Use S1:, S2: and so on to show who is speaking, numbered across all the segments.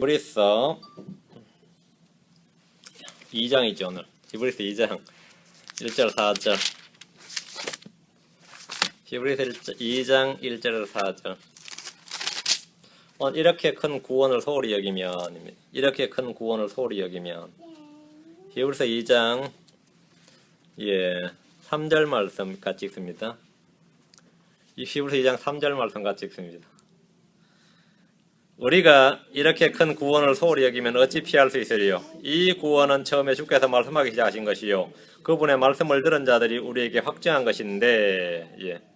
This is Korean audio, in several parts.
S1: 히브리서 2장이죠 오늘. 히브리서 2장 1절 4절. 히브리서 2장 1절에서 4절. 이렇게 큰 구원을 소홀히 여기면, 이렇게 큰 구원을 소홀히 여기면. 히브리서 2장 3절 말씀 같이 읽습니다. 이 히브리서 2장 3절 말씀 같이 읽습니다. 우리가 이렇게 큰 구원을 소홀히 여기면 어찌 피할 수 있으리요? 이 구원은 처음에 주께서 말씀하기 시작하신 것이요, 그분의 말씀을 들은 자들이 우리에게 확증한 것인데.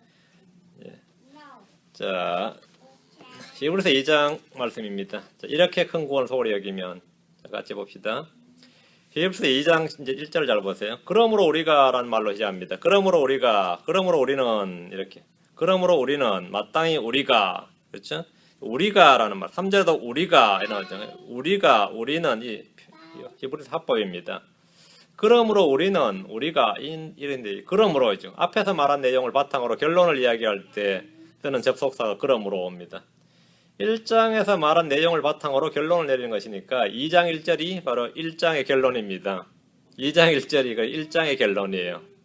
S1: 자, 히브리서 2장 말씀입니다. 자, 이렇게 큰 구원을 소홀히 여기면, 자, 같이 봅시다. 히브리서 2장 이제 1절 잘 보세요. 그러므로 우리가라는 말로 시작합니다. 그러므로 우리는 이렇게. 그러므로 우리는 마땅히 우리가, 그렇죠? 우리가라는 말, 3절에도 우리가 나오잖아요. 우리는 이 히브리서 합법입니다. 그러므로 우리가 이런데, 그러므로죠. 앞에서 말한 내용을 바탕으로 결론을 이야기할 때 쓰는 접속사가 그러므로입니다. 1장에서 말한 내용을 바탕으로 결론을 내리는 것이니까 2장 1절이 바로 1장의 결론입니다. 2장 1절이 그 1장의 결론이에요.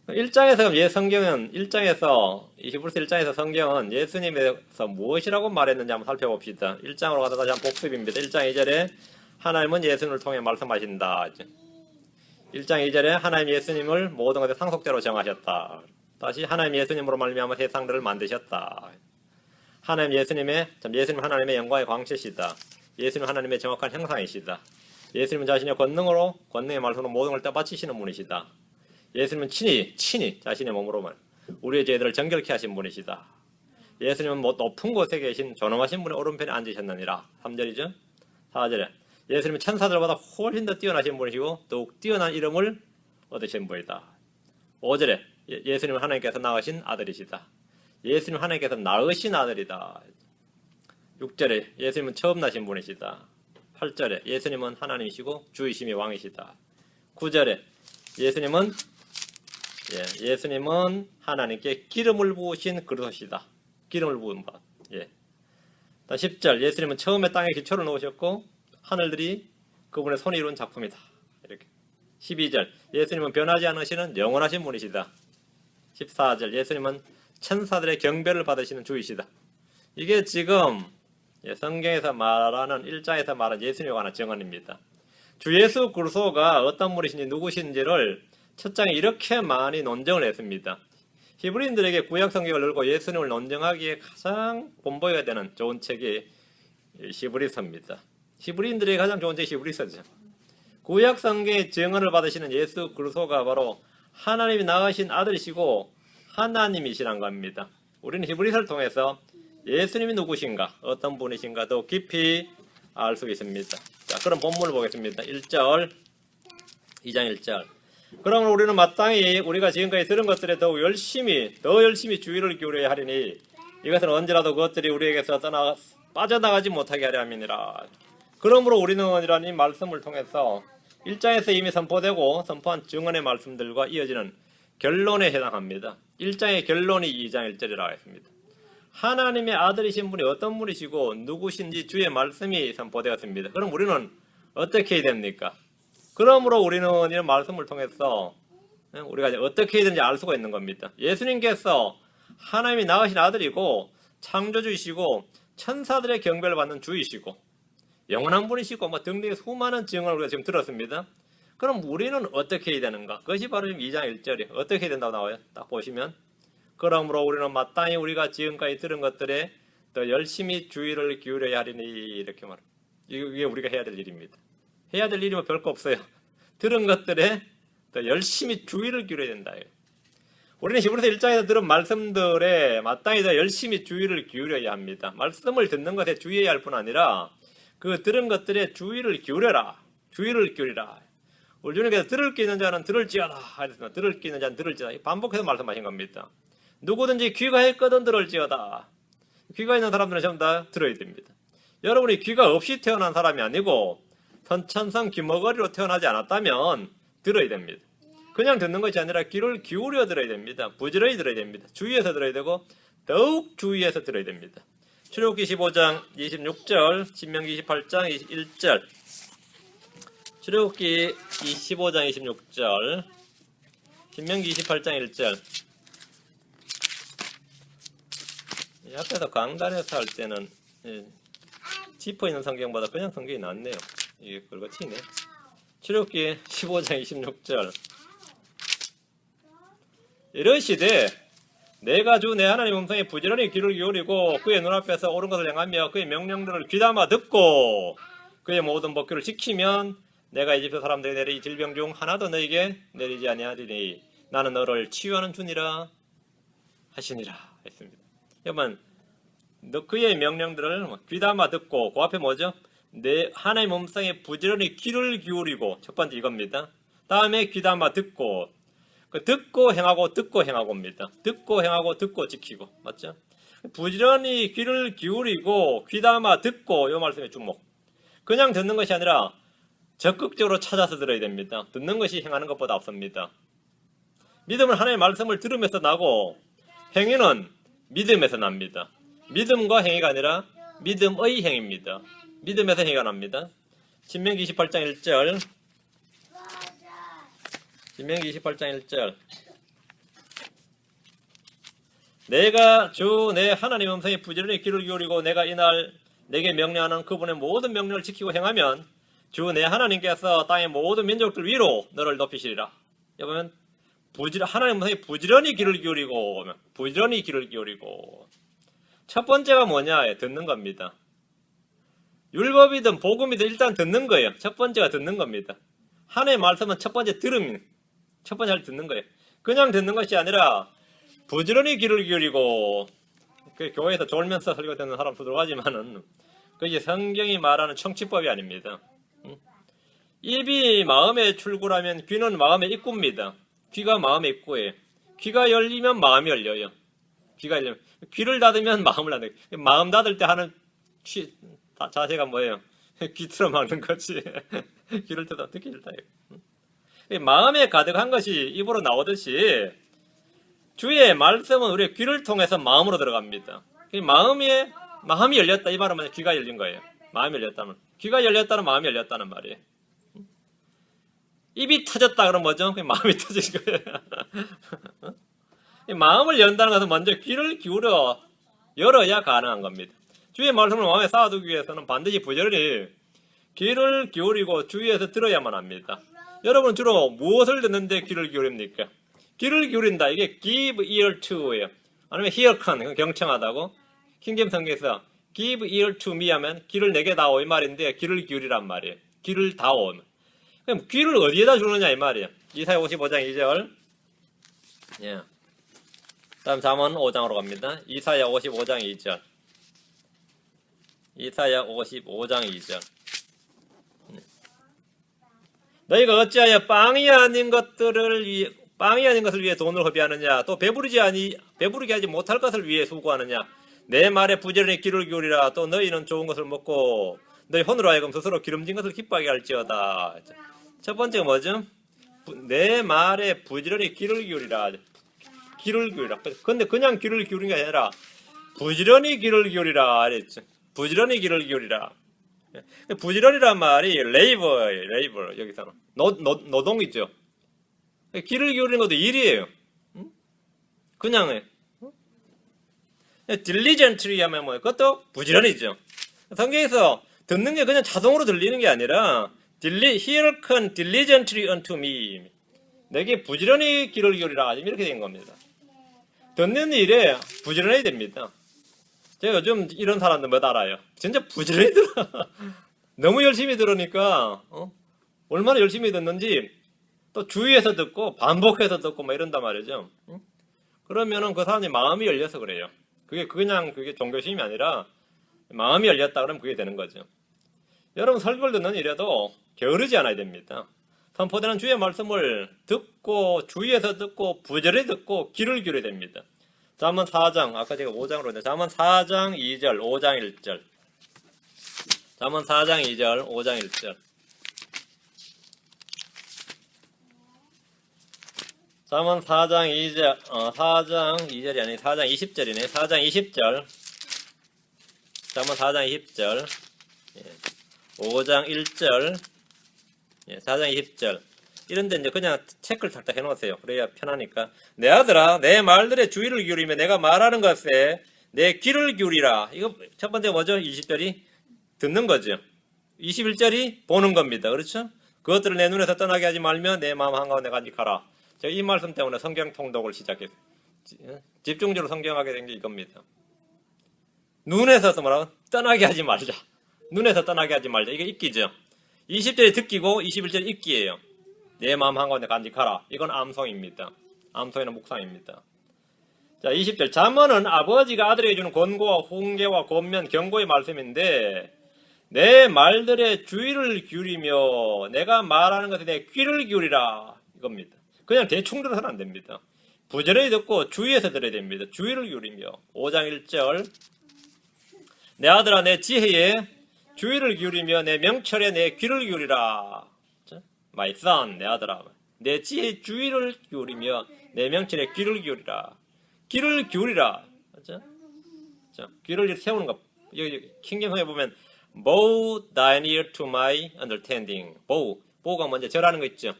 S1: 1장에서 성경은 1장에서 히브리서 1장에서 성경은 예수님에 대해서 무엇이라고 말했는지 한번 살펴봅시다. 1장으로 가다 다시 한번 복습입니다. 1장 2절에 하나님은 예수님을 통해 말씀하신다. 1장 2절에 하나님 예수님을 모든 것의 상속자로 정하셨다. 다시 하나님 예수님으로 말미암아 세상들을 만드셨다. 예수님 하나님의 영광의 광채시다. 예수님 하나님의 정확한 형상이시다. 예수님은 자신의 권능의 말씀으로 모든 걸 떠받치시는 분이시다. 예수님은 친히 자신의 몸으로만 우리의 죄들을 정결케 하신 분이시다. 예수님은 높은 곳에 계신 존엄하신 분의 오른편에 앉으셨느니라. 3절이죠. 4절에 예수님은 천사들보다 훨씬 더 뛰어나신 분이시고 더욱 뛰어난 이름을 얻으신 분이다. 5절에 예수님은 하나님께서 낳으신 아들이시다. 예수님은 하나님께서 낳으신 아들이다. 6절에 예수님은 처음 나신 분이시다. 8절에 예수님은 하나님이시고 주이심이 왕이시다. 9절에 예수님은 하나님께 기름을 부으신 그리스도시다. 기름을 부은 바. 10절 예수님은 처음에 땅에 기초를 놓으셨고 하늘들이 그분의 손이 이룬 작품이다. 이렇게. 12절 예수님은 변하지 않으시는 영원하신 분이시다. 14절 예수님은 천사들의 경배를 받으시는 주이시다. 이게 지금 성경에서 말하는 1장에서 말하는 예수님에 관한 증언입니다. 주 예수 그리스도가 어떤 분이신지 누구신지를 첫 장에 이렇게 많이 논증을 했습니다. 히브리인들에게 구약 성경을 열고 예수님을 논증하기에 가장 본보여야 되는 좋은 책이 히브리서입니다. 히브리인들에게 가장 좋은 책이 히브리서죠. 구약 성경의 증언을 받으시는 예수 그리스도가 바로 하나님이 낳으신 아들이시고 하나님이시란 겁니다. 우리는 히브리서를 통해서 예수님이 누구신가, 어떤 분이신가 더 깊이 알 수 있습니다. 자, 그럼 본문을 보겠습니다. 1절, 2장 1절. 그러므로 우리는 마땅히 우리가 지금까지 들은 것들에 더 열심히 주의를 기울여야 하리니 이것은 언제라도 그것들이 우리에게서 빠져나가지 못하게 하려 함이니라. 그러므로 우리는 이라는 이 말씀을 통해서 1장에서 이미 선포되고 선포한 증언의 말씀들과 이어지는 결론에 해당합니다. 1장의 결론이 2장 1절이라고 했습니다. 하나님의 아들이신 분이 어떤 분이시고 누구신지 주의 말씀이 선포되었습니다. 그럼 우리는 어떻게 해야 됩니까? 그러므로 우리는 이런 말씀을 통해서 우리가 어떻게 해야 되는지 알 수가 있는 겁니다. 예수님께서 하나님이 낳으신 아들이고 창조주이시고 천사들의 경배를 받는 주이시고 영원한 분이시고 등등의 수많은 증언을 우리가 지금 들었습니다. 그럼 우리는 어떻게 해야 되는가? 그것이 바로 2장 1절이 어떻게 해야 된다고 나와요. 딱 보시면 그러므로 우리는 마땅히 우리가 지금까지 들은 것들에 더 열심히 주의를 기울여야 하리니 이렇게 말합니다. 이게 우리가 해야 될 일입니다. 해야 될 일이면 별거 없어요. 들은 것들에 더 열심히 주의를 기울여야 된다. 우리는 히브리서 1장에서 들은 말씀들에 마땅히 더 열심히 주의를 기울여야 합니다. 말씀을 듣는 것에 주의해야 할 뿐 아니라 그 들은 것들에 주의를 기울여라. 주의를 기울이라. 우리 주님께서 들을 게 있는 자는 들을지어다 하셨습니다. 들을 게 있는 자는 들을지어다. 반복해서 말씀하신 겁니다. 누구든지 귀가 있거든 들을지어다. 귀가 있는 사람들은 전부 다 들어야 됩니다. 여러분이 귀가 없이 태어난 사람이 아니고 선천성 귀머거리로 태어나지 않았다면 들어야 됩니다. 그냥 듣는 것이 아니라 귀를 기울여 들어야 됩니다. 부지런히 들어야 됩니다. 주의해서 들어야 되고 더욱 주의해서 들어야 됩니다. 출애굽기 15장 26절, 신명기 28장 21절. 출애굽기 15장 26절, 신명기 28장 1절. 앞에서 강단에서 할 때는 짚어 있는 성경보다 그냥 성경이 낫네요. 이게 긁어치네. 출애굽기 15장 26절. 이러시되 내가 주 내 하나님 음성에 부지런히 귀를 기울이고 그의 눈앞에서 옳은 것을 행하며 그의 명령들을 귀담아 듣고 그의 모든 법규를 지키면 내가 이집트 사람들이 내리 질병 중 하나도 너에게 내리지 아니하리니 나는 너를 치유하는 주니라 하시니라 했습니다. 여러분, 그의 명령들을 귀담아 듣고 그 앞에 뭐죠? 내 하나님 음성에 부지런히 귀를 기울이고 첫 번째 이겁니다. 다음에 귀담아 듣고 듣고 행하고입니다. 듣고 행하고 듣고 지키고 맞죠? 부지런히 귀를 기울이고 귀담아 듣고 이 말씀에 주목. 그냥 듣는 것이 아니라 적극적으로 찾아서 들어야 됩니다. 듣는 것이 행하는 것보다 앞섭니다. 믿음은 하나님의 말씀을 들으면서 나고 행위는 믿음에서 납니다. 믿음과 행위가 아니라 믿음의 행위입니다. 믿음에서 행위가 납니다. 신명기 28장 1절. 신명기 28장 1절. 내가 주 내 하나님 음성에 부지런히 귀를 기울이고 내가 이날 내게 명령하는 그분의 모든 명령을 지키고 행하면 주 내 하나님께서 땅의 모든 민족들 위로 너를 높이시리라. 여러분, 하나님 음성에 부지런히 귀를 기울이고 첫 번째가 뭐냐? 듣는 겁니다. 율법이든 복음이든 일단 듣는 거예요. 첫 번째가 듣는 겁니다. 하나님의 말씀은 첫 번째 첫 번째 듣는 거예요. 그냥 듣는 것이 아니라 부지런히 귀를 기울이고 교회에서 졸면서 설교 듣는 사람 수도 하지만은 그게 성경이 말하는 청취법이 아닙니다. 입이 마음의 출구라면 귀는 마음의 입구입니다. 귀가 마음의 입구예요. 귀가 열리면 마음이 열려요. 귀를 닫으면 마음을 닫아요. 마음 닫을 때 하는 자세가 뭐예요? 귀 틀어 막는 거지. 귀를 닫아 듣기 싫다. 마음에 가득한 것이 입으로 나오듯이 주의 말씀은 우리의 귀를 통해서 마음으로 들어갑니다. 마음이 열렸다 이 말은 귀가 열린 거예요. 마음이 열렸다면 귀가 열렸다는 마음이 열렸다는 말이에요. 입이 터졌다 그러면 뭐죠? 마음이 터진 거예요. 마음을 연다는 것은 먼저 귀를 열어야 가능한 겁니다. 주의 말씀을 마음에 쌓아두기 위해서는 반드시 부지런히 귀를 기울이고 주위에서 들어야만 합니다. 여러분 주로 무엇을 듣는데 귀를 기울입니까? 귀를 기울인다. 이게 give ear to예요. 아니면 hearken, 경청하다고. 킹제임스 성경에서 give ear to me 하면 귀를 내게 다오 이 말인데 귀를 기울이란 말이에요. 귀를 다오. 그럼 귀를 어디에다 주느냐 이 말이에요. 이사야 55장 2절. 예. 다음 잠언 5장으로 갑니다. 이사야 55장 2절. 이사야 55장 2절. 너희가 어찌하여 빵이 아닌 것을 위해 돈을 허비하느냐? 또 배부르게 하지 못할 것을 위해 수고하느냐? 내 말에 부지런히 귀를 기울이라. 또 너희는 좋은 것을 먹고 너희 혼으로 하여금 스스로 기름진 것을 기뻐하게 할지어다. 첫 번째가 뭐죠? 내 말에 부지런히 귀를 기울이라. 근데 그냥 귀를 기울인 게 아니라 부지런히 귀를 기울이라 그랬죠. 부지런히 귀를 기울이라. 부지런이란 말이 레이버 여기서는 노동이죠. 귀를 기울이는 것도 일이에요. 그냥 해. diligently 하면 뭐예요? 그것도 부지런히죠. 성경에서 듣는 게 그냥 자동으로 들리는 게 아니라 hearken diligently unto me. 내게 부지런히 귀를 기울이라. 이렇게 된 겁니다. 듣는 일에 부지런해야 됩니다. 제가 요즘 이런 사람들 몇 알아요. 진짜 부지런히 들어. 너무 열심히 들으니까 얼마나 열심히 듣는지 또 주위에서 듣고 반복해서 듣고 막 이런단 말이죠. 그러면은 그 사람이 마음이 열려서 그래요. 그게 종교심이 아니라 마음이 열렸다 그러면 그게 되는 거죠. 여러분 설교를 듣는 일에도 게으르지 않아야 됩니다. 선포되는 주의 말씀을 듣고 주위에서 듣고 부지런히 듣고 귀를 기울여야 됩니다. 잠언 4장, 아까 제가 5장으로 했는데 잠언 4장 2절, 5장 1절. 잠언 4장 2절, 5장 1절. 잠언 4장 2절, 4장 2절이 아니고 4장 20절이네. 4장 20절. 잠언 4장 20절, 5장 1절, 4장 20절. 이런데 이제 그냥 체크를 탁탁 해놓으세요. 그래야 편하니까. 내 아들아, 내 말들의 주의를 기울이며 내가 말하는 것에 내 귀를 기울이라. 이거 첫 번째 뭐죠? 20절이 듣는 거죠. 21절이 보는 겁니다. 그렇죠? 그것들을 내 눈에서 떠나게 하지 말며 내 마음 한가운데 간직하라. 제가 이 말씀 때문에 성경 통독을 시작했어요. 집중적으로 성경하게 된 게 이겁니다. 눈에서 뭐라고? 떠나게 하지 말자. 눈에서 떠나게 하지 말자. 이게 읽기죠. 20절이 듣기고 21절이 읽기예요. 내 마음 한가운데 간직하라. 이건 암송입니다. 암송이나 묵상입니다. 자, 20절. 잠언은 아버지가 아들에게 주는 권고와 훈계와 권면, 경고의 말씀인데 내 말들의 주의를 기울이며 내가 말하는 것에 내 귀를 기울이라. 이겁니다. 그냥 대충 들어서는 안 됩니다. 부지런히 듣고 주의해서 들어야 됩니다. 주의를 기울이며. 5장 1절. 내 아들아 내 지혜에 주의를 기울이며 내 명철에 내 귀를 기울이라. My son, 내 아들아. 내 지혜에 주의를 기울이며 내 명철에 귀를 기울이라. 귀를 기울이라. 맞죠? 자, 귀를 세우는 것. 여기 킹gem성에 보면 bow thine ear to my understanding. bow가 먼저 절하는 거 있죠.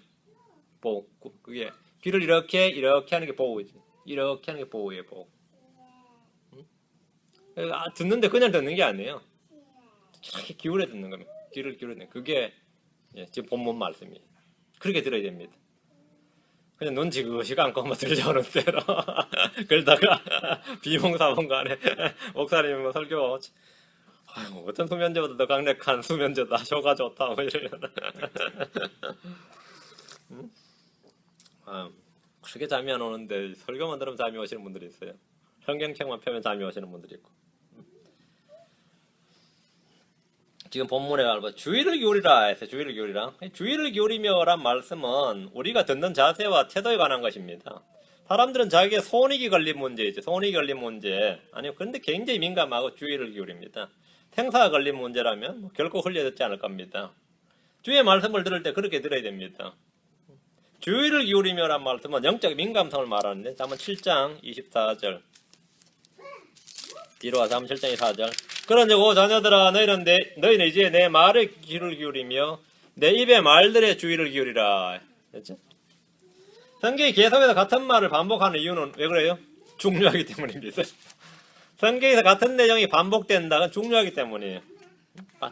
S1: bow. 그게 귀를 이렇게 하는 게 bow이지. 이렇게 하는 게 bow예요. bow. 듣는데 그냥 듣는 게 아니에요. 이렇게 기울여 듣는 겁니다. 귀를 기울이는. 그게 지금 본문 말씀이에요. 그렇게 들어야 됩니다. 그냥 눈 지그시 감고 들려오는 대로 그러다가 비몽사몽간에 목사님 뭐 설교 아이고 어떤 수면제보다 더 강력한 수면제다. 효가 좋다. 뭐 이러면 그렇게 잠이 안 오는데 설교만 들으면 잠이 오시는 분들이 있어요. 성경책만 펴면 잠이 오시는 분들이 있고. 지금 본문에 가면 주의를 기울이라 해서 주의를 기울이라. 주의를 기울이며란 말씀은 우리가 듣는 자세와 태도에 관한 것입니다. 사람들은 자기의 손익이 걸린 문제이죠. 손익이 걸린 문제. 아니요. 그런데 굉장히 민감하고 주의를 기울입니다. 생사가 걸린 문제라면 결코 흘려듣지 않을 겁니다. 주의 말씀을 들을 때 그렇게 들어야 됩니다. 주의를 기울이며란 말씀은 영적 민감성을 말하는데 잠언 7장 24절. 뒤로 와서 잠언 7장 24절. 그런즉 오 자녀들아 너희는 이제 내 말에 귀를 기울이며 내 입의 말들의 주의를 기울이라. 됐죠? 성경이 계속해서 같은 말을 반복하는 이유는 왜 그래요? 중요하기 때문입니다. 성경에서 같은 내용이 반복된다는 중요하기 때문이에요.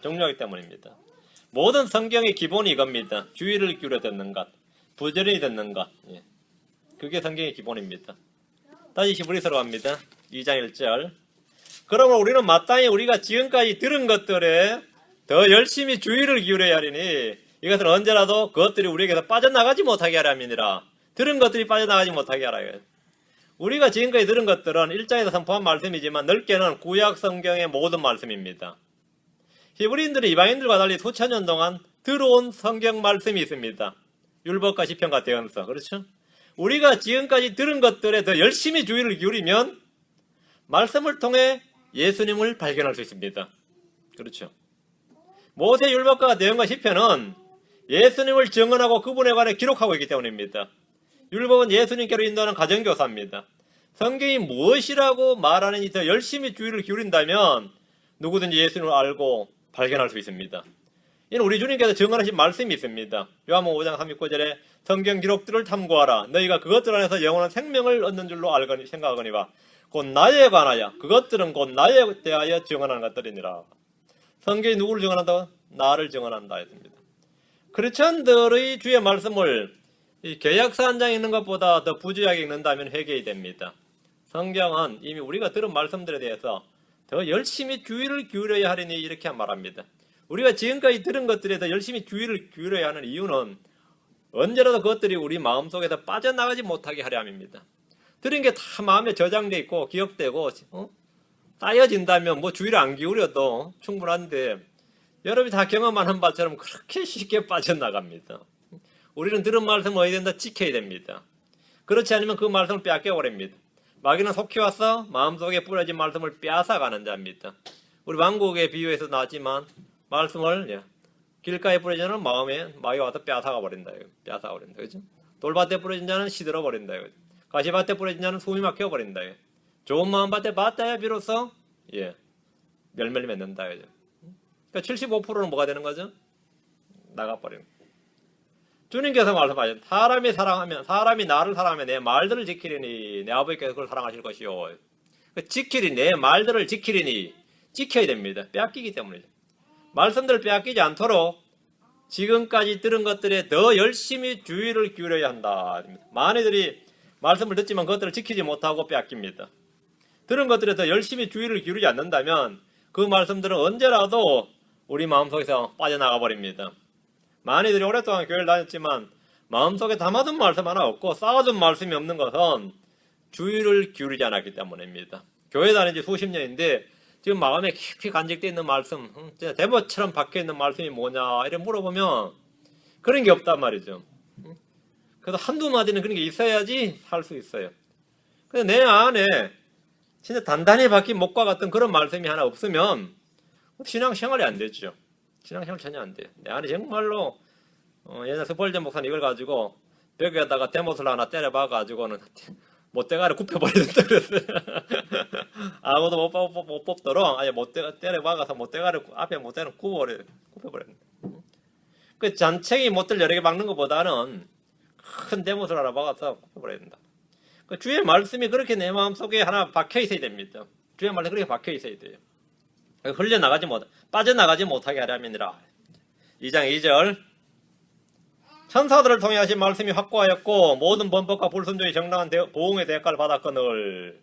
S1: 중요하기 때문입니다. 모든 성경의 기본이 이겁니다. 주의를 기울여 듣는 것, 부지런히 듣는 것. 그게 성경의 기본입니다. 다시 히브리서로 갑니다. 2장 1절. 그러므로 우리는 마땅히 우리가 지금까지 들은 것들에 더 열심히 주의를 기울여야 하리니 이것은 언제라도 그것들이 우리에게서 빠져나가지 못하게 하려함이니라. 들은 것들이 빠져나가지 못하게 하라. 우리가 지금까지 들은 것들은 1장에서 선포한 말씀이지만 넓게는 구약 성경의 모든 말씀입니다. 히브리인들이 이방인들과 달리 수천 년 동안 들어온 성경 말씀이 있습니다. 율법과 시편과 대언서. 그렇죠? 우리가 지금까지 들은 것들에 더 열심히 주의를 기울이면 말씀을 통해 예수님을 발견할 수 있습니다. 그렇죠? 모세 율법과 대언과 시편은 예수님을 증언하고 그분에 관해 기록하고 있기 때문입니다. 율법은 예수님께로 인도하는 가정교사입니다. 성경이 무엇이라고 말하는지 더 열심히 주의를 기울인다면 누구든지 예수님을 알고 발견할 수 있습니다. 이는 우리 주님께서 증언하신 말씀이 있습니다. 요한복음 5장 39절에 성경 기록들을 탐구하라. 너희가 그것들 안에서 영원한 생명을 얻는 줄로 알거니 생각하거니와 곧 나에 관하여 그것들은 곧 나에 대하여 증언하는 것들이니라. 성경이 누구를 증언한다고? 나를 증언한다 했습니다. 크리스천들의 주의 말씀을 이 계약서 한 장에 있는 것보다 더 부주의하게 읽는다면 회개해야 됩니다. 성경은 이미 우리가 들은 말씀들에 대해서 더 열심히 주의를 기울여야 하리니 이렇게 말합니다. 우리가 지금까지 들은 것들에 더 열심히 주의를 기울여야 하는 이유는 언제라도 그것들이 우리 마음속에서 빠져나가지 못하게 하려 함입니다. 들은 게 다 마음에 저장돼 있고 기억되고 쌓여진다면 뭐 주의를 안 기울여도 충분한데 여러분이 다 경험하는 바처럼 그렇게 쉽게 빠져나갑니다. 우리는 들은 말씀을 어디에 된다 지켜야 됩니다. 그렇지 않으면 그 말씀을 빼앗겨버립니다. 마귀는 속히와서 마음속에 뿌려진 말씀을 빼앗아가는 자입니다. 우리 왕국의 비유에서 나왔지만 말씀을 길가에 뿌려진 자는 마음에 마귀가 와서 빼앗아가 버린다. 그죠? 돌밭에 뿌려진 자는 시들어 버린다. 가시밭에 뿌려진 자는 숨이 막혀 버린다. 좋은 마음밭에 받아야 비로소 열매를 맺는다. 그죠? 그러니까 75%는 뭐가 되는 거죠? 나가버리는. 주님께서 말씀하신 사람이 나를 사랑하면 내 말들을 지키리니 내 아버지께서 그걸 사랑하실 것이요. 지키리니 내 말들을 지키리니 지켜야 됩니다. 빼앗기기 때문이죠. 말씀들을 빼앗기지 않도록 지금까지 들은 것들에 더 열심히 주의를 기울여야 한다. 많이들이 말씀을 듣지만 그것들을 지키지 못하고 빼앗깁니다. 들은 것들에 더 열심히 주의를 기울이지 않는다면 그 말씀들은 언제라도 우리 마음속에서 빠져나가 버립니다. 많이들이 오랫동안 교회를 다녔지만 마음속에 담아둔 말씀 하나 없고 쌓아둔 말씀이 없는 것은 주의를 기울이지 않았기 때문입니다. 교회 다닌 지 수십 년인데 지금 마음에 깊이 간직되어 있는 말씀, 진짜 대모처럼 박혀있는 말씀이 뭐냐 이렇게 물어보면 그런 게 없단 말이죠. 그래서 한두 마디는 그런 게 있어야지 살 수 있어요. 근데 내 안에 진짜 단단히 박힌 목과 같은 그런 말씀이 하나 없으면 신앙생활이 안 되죠. 신앙생활 전혀 안 돼요. 내 안에 정말로 예전에 스펄전 목사님 이걸 가지고 벽에다가 대못을 하나 때려박아가지고는 못대가리 굽혀버리던다 그랬어요. 아무도 못 뽑도록 아니 때려박아서 못대가리 앞에 못대는 굽혀버렸는데. 그 잔챙이 못들 여러 개 박는 것보다는 큰 대못을 하나 박아서 굽혀버려야 된다. 그 주의 말씀이 그렇게 내 마음속에 하나 박혀 있어야 됩니다. 주의 말씀이 그렇게 박혀 있어야 돼요. 빠져나가지 못하게 하려면이라. 2장 2절 천사들을 통해 하신 말씀이 확고하였고 모든 범법과 불순종이 정당한 보응의 대가를 받았거늘.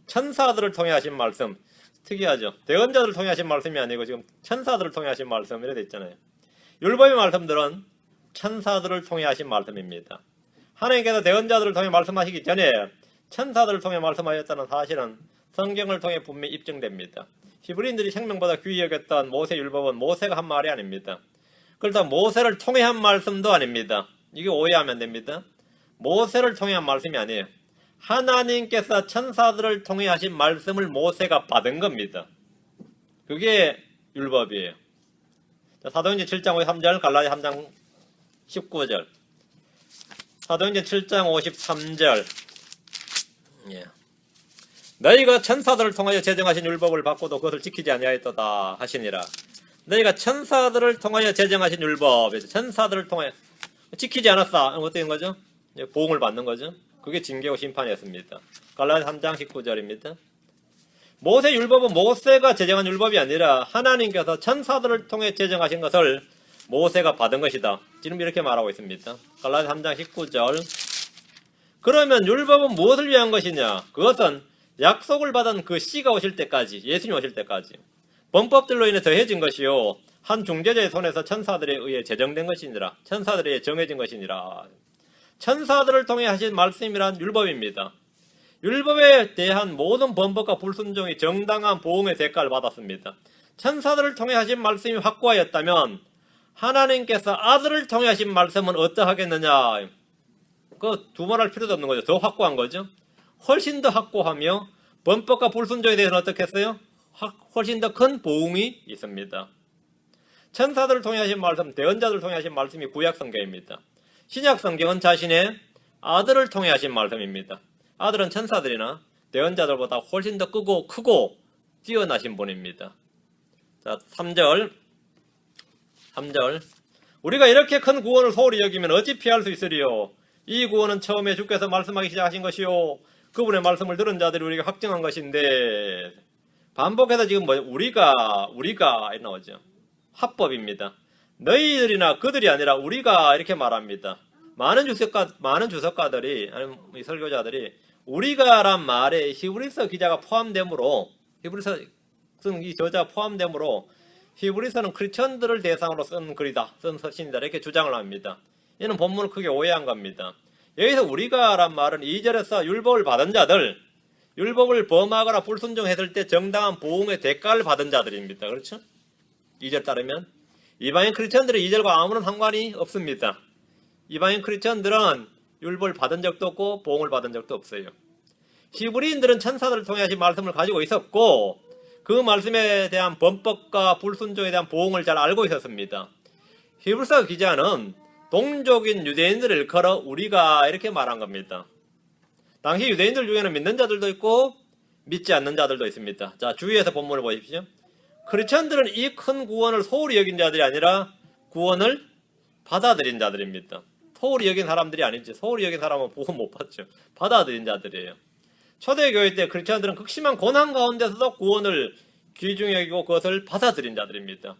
S1: 천사들을 통해 하신 말씀 특이하죠. 대언자들을 통해 하신 말씀이 아니고 지금 천사들을 통해 하신 말씀 이렇게 돼 있잖아요. 율법의 말씀들은 천사들을 통해 하신 말씀입니다. 하나님께서 대언자들을 통해 말씀하시기 전에 천사들을 통해 말씀하셨다는 사실은 성경을 통해 분명히 입증됩니다. 히브리인들이 생명보다 귀히 여겼던 모세 율법은 모세가 한 말이 아닙니다. 그렇다고 모세를 통해 한 말씀도 아닙니다. 이게 오해하면 됩니다. 모세를 통해 한 말씀이 아니에요. 하나님께서 천사들을 통해 하신 말씀을 모세가 받은 겁니다. 그게 율법이에요. 사도행전 7장 53절, 갈라디아 3장 19절. 사도행전 7장 53절. 예. 너희가 천사들을 통하여 제정하신 율법을 받고도 그것을 지키지 아니하였도다 하시니라. 너희가 천사들을 통하여 제정하신 율법, 천사들을 통하여 지키지 않았다. 어떻게 된 거죠? 보응을 받는 거죠. 그게 징계고 심판이었습니다. 갈라디아 3장 19절입니다. 모세 율법은 모세가 제정한 율법이 아니라 하나님께서 천사들을 통해 제정하신 것을 모세가 받은 것이다. 지금 이렇게 말하고 있습니다. 갈라디아 3장 19절. 그러면 율법은 무엇을 위한 것이냐? 그것은 약속을 받은 그 씨가 오실 때까지, 예수님 오실 때까지 범법들로 인해 더해진 것이요 한 중재자의 손에서 천사들에 의해 제정된 것이니라. 천사들에 의해 정해진 것이니라. 천사들을 통해 하신 말씀이란 율법입니다. 율법에 대한 모든 범법과 불순종이 정당한 보응의 대가를 받았습니다. 천사들을 통해 하신 말씀이 확고하였다면 하나님께서 아들을 통해 하신 말씀은 어떠하겠느냐? 그 두말할 필요도 없는 거죠. 더 확고한 거죠. 훨씬 더 확고하며 범법과 불순종에 대해서는 어떻게 했어요? 훨씬 더 큰 보응이 있습니다. 천사들을 통해 하신 말씀, 대언자들을 통해 하신 말씀이 구약성경입니다. 신약성경은 자신의 아들을 통해 하신 말씀입니다. 아들은 천사들이나 대언자들보다 훨씬 더 크고 뛰어나신 분입니다. 자, 3절. 우리가 이렇게 큰 구원을 소홀히 여기면 어찌 피할 수 있으리요? 이 구원은 처음에 주께서 말씀하기 시작하신 것이요 그분의 말씀을 들은 자들이 우리가 확증한 것인데, 반복해서 지금 우리가 나오죠. 합법입니다. 너희들이나 그들이 아니라 우리가 이렇게 말합니다. 많은 주석가들이 아니면 설교자들이 우리가란 말에 히브리서 기자가 포함되므로, 히브리서 쓴 이 저자가 포함되므로 히브리서는 크리스천들을 대상으로 쓴 글이다, 쓴 서신이다 이렇게 주장을 합니다. 이는 본문을 크게 오해한 겁니다. 여기서 우리가란 말은 2절에서 율법을 받은 자들, 율법을 범하거나 불순종했을 때 정당한 보응의 대가를 받은 자들입니다. 그렇죠? 2절 따르면 이방인 크리스천들은 2절과 아무런 상관이 없습니다. 이방인 크리스천들은 율법을 받은 적도 없고 보응을 받은 적도 없어요. 히브리인들은 천사들을 통해 하신 말씀을 가지고 있었고 그 말씀에 대한 범법과 불순종에 대한 보응을 잘 알고 있었습니다. 히브리서 기자는 동족인 유대인들을 일컬어 우리가 이렇게 말한 겁니다. 당시 유대인들 중에는 믿는 자들도 있고 믿지 않는 자들도 있습니다. 자, 주위에서 본문을 보십시오. 크리스천들은 이 큰 구원을 소홀히 여긴 자들이 아니라 구원을 받아들인 자들입니다. 소홀히 여긴 사람들이 아니지. 소홀히 여긴 사람은 구원 못 받죠. 받아들인 자들이에요. 초대교회 때 크리스천들은 극심한 고난 가운데서도 구원을 귀중히 여기고 그것을 받아들인 자들입니다.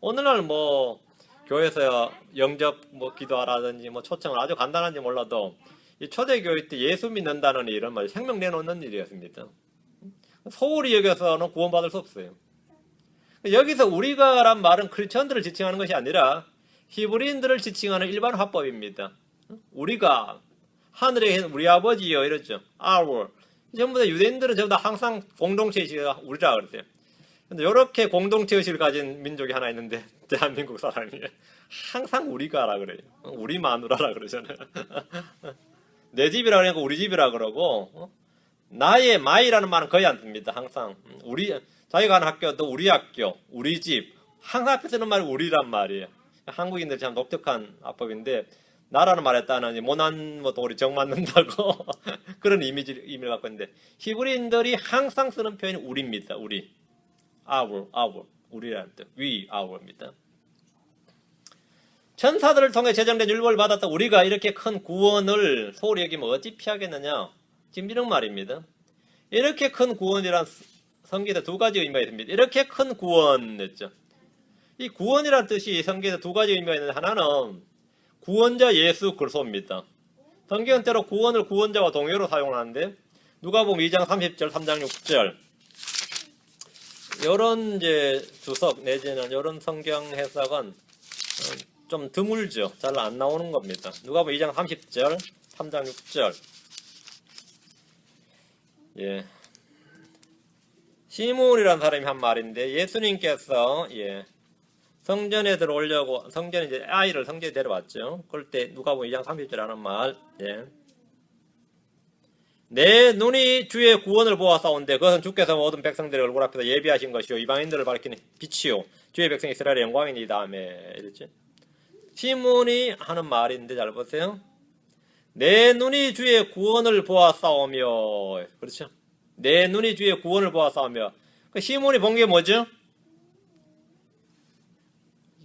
S1: 오늘날 뭐 교회에서 영접 뭐 기도하라든지 뭐 초청을 아주 간단한지 몰라도 이 초대교회 때 예수 믿는다는 일은 말 생명 내놓는 일이었습니다. 소홀히 여겨서는 구원받을 수 없어요. 여기서 우리가란 말은 크리스천들을 지칭하는 것이 아니라 히브리인들을 지칭하는 일반 화법입니다. 우리가 하늘에 계신 우리 아버지요 이랬죠. Our. 전부 다 유대인들은 전부 다 항상 공동체의식을 우리라 그랬어요. 근데 이렇게 공동체의식을 가진 민족이 하나 있는데 대한민국 사람이 항상 우리가라 그래요. 우리 마누라라 그러잖아요. 내 집이라 그러니까 우리 집이라 그러고 나의 마이라는 말은 거의 안 씁니다. 항상 우리 자기가 가는 학교도 우리 학교, 우리 집 항상 앞에 쓰는 말이 우리란 말이에요. 한국인들 참 독특한 화법인데 나라는 말에 따는 모난 뭐 도리 정 맞는다고 그런 의미를 갖고 있는데 히브리인들이 항상 쓰는 표현이 우리입니다. 우리. our, 우리라는 뜻, we, our입니다. 천사들을 통해 제정된 율법을 받았다 우리가 이렇게 큰 구원을 소홀히 여기면 어찌 피하겠느냐? 지금 이런 말입니다. 이렇게 큰 구원이란 성경에 두 가지 의미가 있습니다. 이렇게 큰 구원 했죠. 이 구원이란 뜻이 성경에 두 가지 의미가 있는데 하나는 구원자 예수 그리스도입니다. 성경은 때로 구원을 구원자와 동요로 사용하는데 누가복음 2장 30절, 3장 6절 이런 이제 주석 내지는 이런 성경 해석은 좀 드물죠. 잘 안 나오는 겁니다. 누가복음 2장 30절, 3장 6절. 예. 시몬이라는 사람이 한 말인데 예수님께서 성전에 들어오려고 성전에 이제 아이를 성전에 데려왔죠. 그럴 때 누가복음 2장 30절 하는 말. 내 눈이 주의 구원을 보았사온데 그것은 주께서 모든 백성들의 얼굴 앞에서 예비하신 것이요 이방인들을 밝히는 빛이요 주의 백성 이스라엘의 영광이니 다음에 이랬지. 시몬이 하는 말인데 잘 보세요. 내 눈이 주의 구원을 보았사오며 그렇죠. 내 눈이 주의 구원을 보았사오며 그 시몬이 본 게 뭐죠?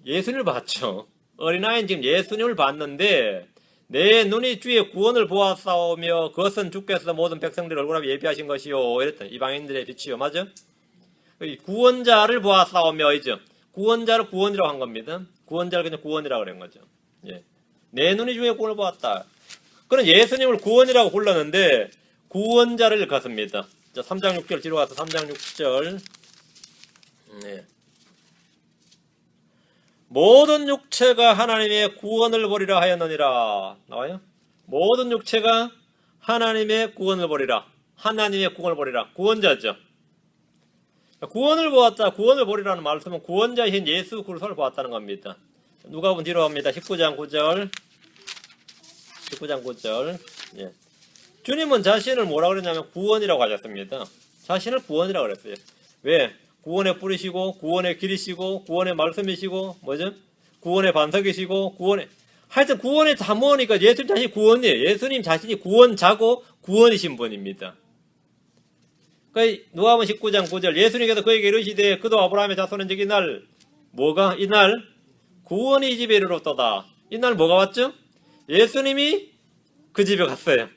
S1: 예수님을 봤죠. 어린아이는 지금 예수님을 봤는데 내 눈이 주의 구원을 보았사오며 그것은 주께서 모든 백성들의 얼굴 앞에 예비하신 것이요 이랬다. 이방인들의 빛이요. 맞아? 구원자를 보았사오며 이죠. 구원자를 구원이라고 한 겁니다. 구원자를 그냥 구원이라고 그런 거죠. 내 눈이 주의 구원을 보았다. 그런 예수님을 구원이라고 불렀는데 구원자를 일컫습니다. 자, 3장 6절 뒤로 가서 3장 6절 모든 육체가 하나님의 구원을 보리라 하였느니라. 나와요? 모든 육체가 하나님의 구원을 보리라. 하나님의 구원을 보리라. 구원자죠. 구원을 보았다. 구원을 보리라는 말씀은 구원자이신 예수 그리스도를 보았다는 겁니다. 누가복음 뒤로 갑니다. 19장 9절. 19장 9절. 주님은 자신을 뭐라 그랬냐면 구원이라고 하셨습니다. 자신을 구원이라고 그랬어요. 왜? 구원의 뿌리시고 구원의 길이시고 구원의 말씀이시고 뭐죠? 구원의 반석이시고 구원의 하여튼 구원의 다 모으니까 예수님 자신이 구원이에요. 예수님 자신이 구원자고 구원이신 분입니다. 그러니까 누가복음 19장 9절 예수님께서 그에게 이르시되 그도 아브라함의 자손인즉 이날 뭐가? 이날 구원이 이 집에 이르렀도다. 이날 뭐가 왔죠? 예수님이 그 집에 갔어요.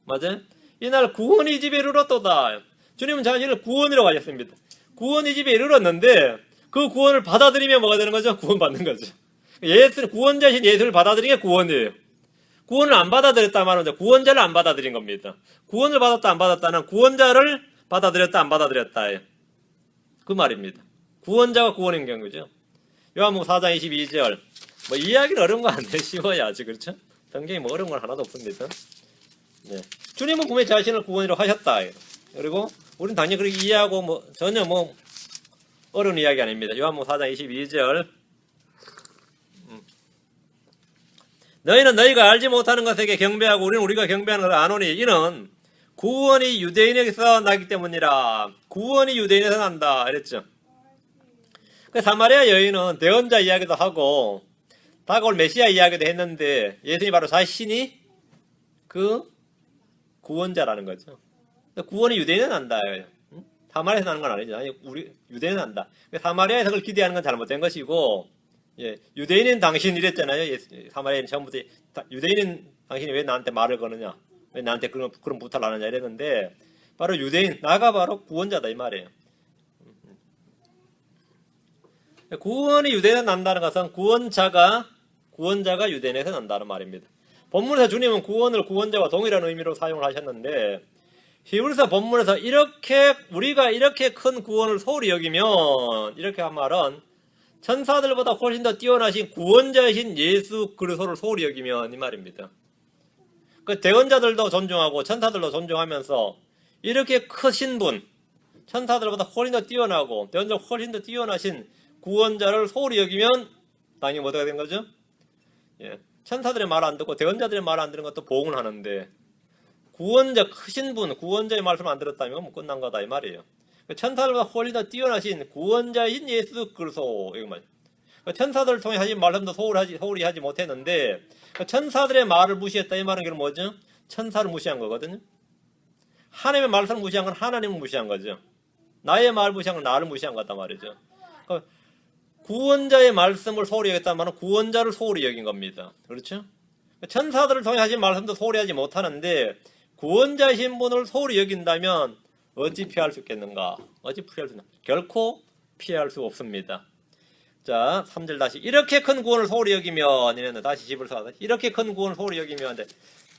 S1: 맞아요? 이날 구원이 이 집에 이르렀도다. 주님은 자신을 구원이라고 하셨습니다. 구원이 집에 이르렀는데 그 구원을 받아들이면 뭐가 되는 거죠? 구원받는 거죠. 구원자신 예수를 받아들이는 게 구원이에요. 구원을 안 받아들였다 말하면 구원자를 안 받아들인 겁니다. 구원을 받았다 안 받았다는 구원자를 받아들였다 안 받아들였다예요. 그 말입니다. 구원자가 구원인 경우죠. 요한복음 4장 22절 뭐 이야기는 어려운 거 아니에요. 쉬워야지 그렇죠? 성경이 뭐 어려운 건 하나도 없습니다. 주님은 분명히 자신을 구원이라고 하셨다. 그리고 우리는 당연히 그렇게 이해하고 뭐 전혀 뭐 어려운 이야기 아닙니다. 요한복음 4장 22절 너희는 너희가 알지 못하는 것에게 경배하고 우리는 우리가 경배하는 것을 아노니 이는 구원이 유대인에게서 나기 때문이라. 구원이 유대인에서 난다 이랬죠. 그 사마리아 여인은 대언자 이야기도 하고 다가올 메시아 이야기도 했는데 예수님이 바로 자신이 그 구원자라는 거죠. 구원이 유대인에 난다. 사마리아에서 나는 건 아니죠. 아니, 우리 유대인은 난다. 사마리아에서 그걸 기대하는 건 잘못된 것이고, 예, 유대인은 당신 이랬잖아요. 사마리아인 처음부터 유대인은 당신이 왜 나한테 말을 거느냐, 왜 나한테 그런 부탁을 하느냐 이랬는데, 바로 유대인, 나가 바로 구원자다 이 말이에요. 구원이 유대인에서 난다는 것은 구원자가 유대인에서 난다는 말입니다. 본문에서 주님은 구원을 구원자와 동일한 의미로 사용을 하셨는데, 히브리서 본문에서 우리가 이렇게 큰 구원을 소홀히 여기면, 이렇게 한 말은 천사들보다 훨씬 더 뛰어나신 구원자이신 예수 그리스도를 소홀히 여기면 이 말입니다. 그 대언자들도 존중하고 천사들도 존중하면서 이렇게 크신 분, 천사들보다 훨씬 더 뛰어나고 대언자보다 훨씬 더 뛰어나신 구원자를 소홀히 여기면 당연히 뭐가 된 거죠? 예, 천사들의 말 안 듣고 대언자들의 말 안 듣는 것도 보응을 하는데, 구원자 크신 분, 구원자의 말씀을 안 들었다면 뭐 끝난 거다 이 말이에요. 천사들보다 훨씬 더 뛰어나신 구원자인 예수 그리스도 이거 말이에요. 천사들을 통해 하신 말씀도 소홀히 하지 못했는데, 천사들의 말을 무시했다 이 말은 그럼 뭐죠? 천사를 무시한 거거든요. 하나님의 말씀을 무시한 건 하나님을 무시한 거죠. 나의 말을 무시한 건 나를 무시한 거다 말이죠. 구원자의 말씀을 소홀히 여겼다는 말은 구원자를 소홀히 여긴 겁니다. 그렇죠? 천사들을 통해 하신 말씀도 소홀히 하지 못하는데, 구원자이신 분을 소홀히 여긴다면 어찌 피할 수 있겠는가? 어찌 피할 수 있나? 결코 피할 수 없습니다. 자, 3절 다시. 이렇게 큰 구원을 소홀히 여기면, 이랬는데 다시 집을 사다. 이렇게 큰 구원을 소홀히 여기면,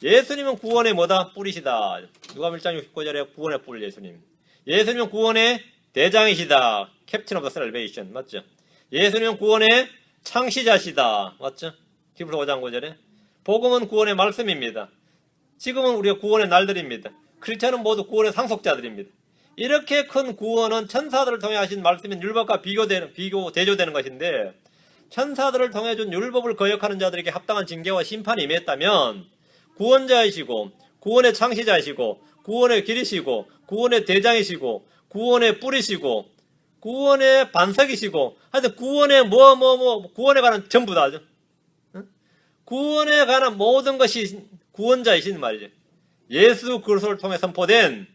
S1: 예수님은 구원의 뭐다? 뿌리시다. 누가복음 1장 69절에 구원의 뿔 예수님. 예수님은 구원의 대장이시다. 캡틴 오브 더 셀베이션. 맞죠? 예수님은 구원의 창시자시다. 맞죠? 히브리서 5장 9절에. 복음은 구원의 말씀입니다. 지금은 우리가 구원의 날들입니다. 크리스천은 모두 구원의 상속자들입니다. 이렇게 큰 구원은 천사들을 통해 하신 말씀인 율법과 대조되는 것인데, 천사들을 통해 준 율법을 거역하는 자들에게 합당한 징계와 심판이 임했다면, 구원자이시고 구원의 창시자이시고 구원의 길이시고 구원의 대장이시고 구원의 뿌리시고 구원의 반석이시고, 하여튼 구원의 구원에 관한 전부 다죠. 구원에 관한 모든 것이 구원자이신 말이죠. 예수 그리스도를 통해 선포된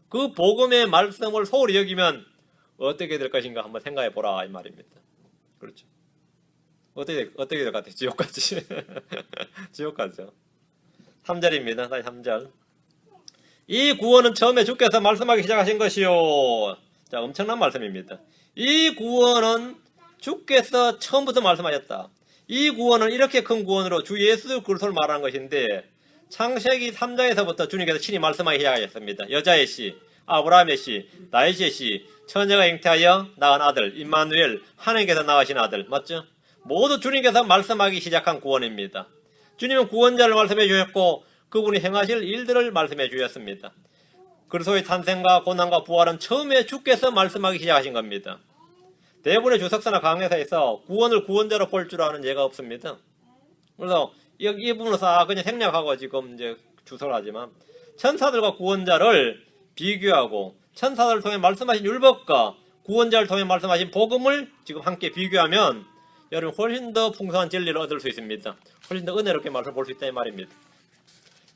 S1: 그 복음의 말씀을 소홀히 여기면 어떻게 될 것인가 한번 생각해 보라 이 말입니다. 그렇죠. 어떻게 될 것 같아요? 지옥같이. 지옥같죠. 3절입니다. 다시 3절. 이 구원은 처음에 주께서 말씀하기 시작하신 것이요. 자, 엄청난 말씀입니다. 이 구원은 주께서 처음부터 말씀하셨다. 이 구원은 이렇게 큰 구원으로 주 예수 그리스도를 말하는 것인데, 창세기 3장에서부터 주님께서 친히 말씀하기 시작하셨습니다. 여자의 씨, 아브라함의 씨, 다윗의 씨, 처녀가 잉태하여 낳은 아들 임마누엘, 하나님께서 낳으신 아들. 맞죠? 모두 주님께서 말씀하기 시작한 구원입니다. 주님은 구원자를 말씀해 주셨고 그분이 행하실 일들을 말씀해 주셨습니다. 그리스도의 탄생과 고난과 부활은 처음에 주께서 말씀하기 시작하신 겁니다. 대부분의 주석서나 강해서에서 구원을 구원자로 볼 줄 아는 예가 없습니다. 그래서 이 부분을 싹 그냥 생략하고 지금 이제 주석을 하지만, 천사들과 구원자를 비교하고 천사들을 통해 말씀하신 율법과 구원자를 통해 말씀하신 복음을 지금 함께 비교하면 여러분 훨씬 더 풍성한 진리를 얻을 수 있습니다. 훨씬 더 은혜롭게 말씀을 볼 수 있다 이 말입니다.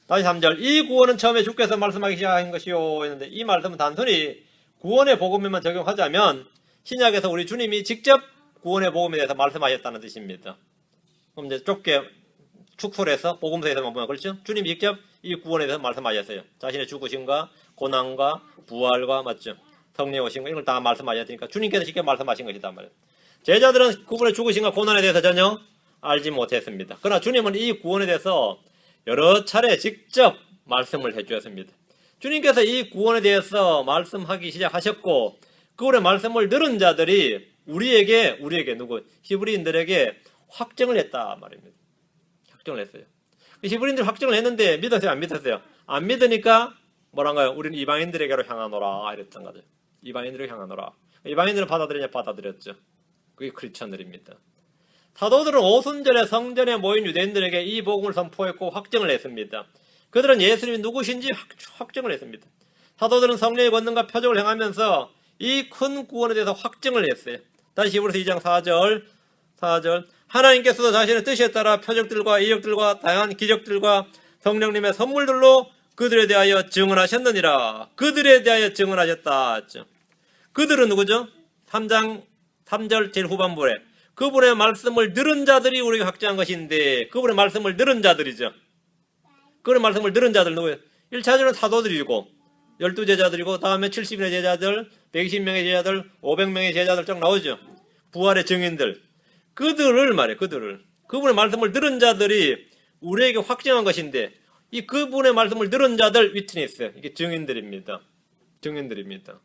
S1: 다시 3절. 이 구원은 처음에 주께서 말씀하기 시작한 것이요 했는데, 이 말씀은 단순히 구원의 복음에만 적용하자면 신약에서 우리 주님이 직접 구원의 복음에 대해서 말씀하셨다는 뜻입니다. 그럼 이제 좁게 축소를 해서 복음서에서만 보면 그렇죠? 주님이 직접 이 구원에 대해서 말씀하셨어요. 자신의 죽으심과 고난과 부활과 맞죠? 성령의 오심과 이걸 다 말씀하셨으니까 주님께서 직접 말씀하신 것이다 말이에요. 제자들은 그분의 죽으심과 고난에 대해서 전혀 알지 못했습니다. 그러나 주님은 이 구원에 대해서 여러 차례 직접 말씀을 해주셨습니다. 주님께서 이 구원에 대해서 말씀하기 시작하셨고, 그분의 말씀을 들은 자들이 우리에게 누구? 히브리인들에게 확정을 했다 말입니다. 확정을 했어요. 히브리인들 확정을 했는데 믿었어요? 안 믿었어요? 안 믿으니까 뭐란가요? 우리는 이방인들에게로 향하노라 이랬던 거죠. 이방인들에게 향하노라. 이방인들은 받아들이냐? 받아들였죠. 그게 크리스천들입니다. 사도들은 오순절에 성전에 모인 유대인들에게 이 복음을 선포했고 확정을 했습니다. 그들은 예수님이 누구신지 확정을 했습니다. 사도들은 성령의 권능과 표적을 행하면서 이 큰 구원에 대해서 확정을 했어요. 다시 히브리서 2장 4절. 하나님께서도 자신의 뜻에 따라 표적들과 이적들과 다양한 기적들과 성령님의 선물들로 그들에 대하여 증언하셨느니라. 그들에 대하여 증언하셨다. 그들은 누구죠? 3장 3절 제일 후반부에 그분의 말씀을 들은 자들이 우리가 확증한 것인데 그분의 말씀을 들은 자들이죠. 그분의 말씀을 들은 자들 누구예요? 1차적으로는 사도들이고 12제자들이고 다음에 70인의 제자들, 120명의 제자들, 500명의 제자들 쭉 나오죠. 부활의 증인들. 그들을 말해 그들을. 그분의 말씀을 들은 자들이 우리에게 확증한 것인데 이 그분의 말씀을 들은 자들 위트니스 이게 증인들입니다. 증인들입니다.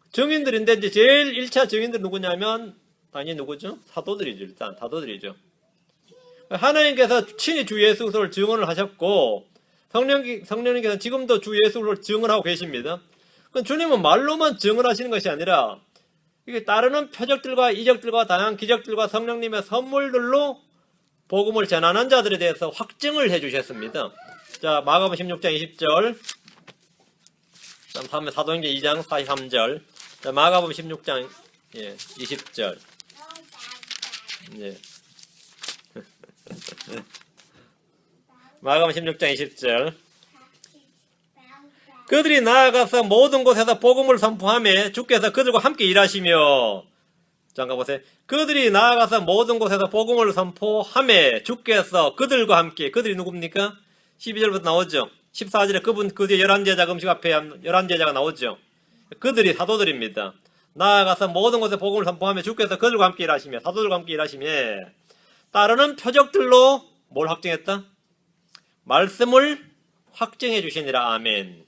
S1: 증인들인데 이제 제일 1차 증인들 누구냐면 당연히 누구죠? 사도들이죠. 일단 사도들이죠. 하나님께서 친히 주 예수 그리스도를 증언을 하셨고 성령님께서 지금도 주 예수 그리스도를 증언하고 계십니다. 그럼 주님은 말로만 증언하시는 것이 아니라 이게 따르는 표적들과 이적들과 다양한 기적들과 성령님의 선물들로 복음을 전하는 자들에 대해서 확증을 해주셨습니다. 자, 마가복음 16장 20절, 다음에 사도행전 2장 43절, 자, 마가복음 16장 20절. 예. 마가복음 16장 20절. 그들이 나아가서 모든 곳에서 복음을 선포하며 주께서 그들과 함께 일하시며 잠깐 보세요. 그들이 나아가서 모든 곳에서 복음을 선포하며 주께서 그들과 함께 그들이 누굽니까? 12절부터 나오죠. 14절에 그분 그 뒤에 11제자 음식 앞에 11제자가 나오죠. 그들이 사도들입니다. 나아가서 모든 곳에 복음을 선포하며 주께서 그들과 함께 일하시며 사도들과 함께 일하시며 따르는 표적들로 뭘 확증했다? 말씀을 확증해 주시니라. 아멘.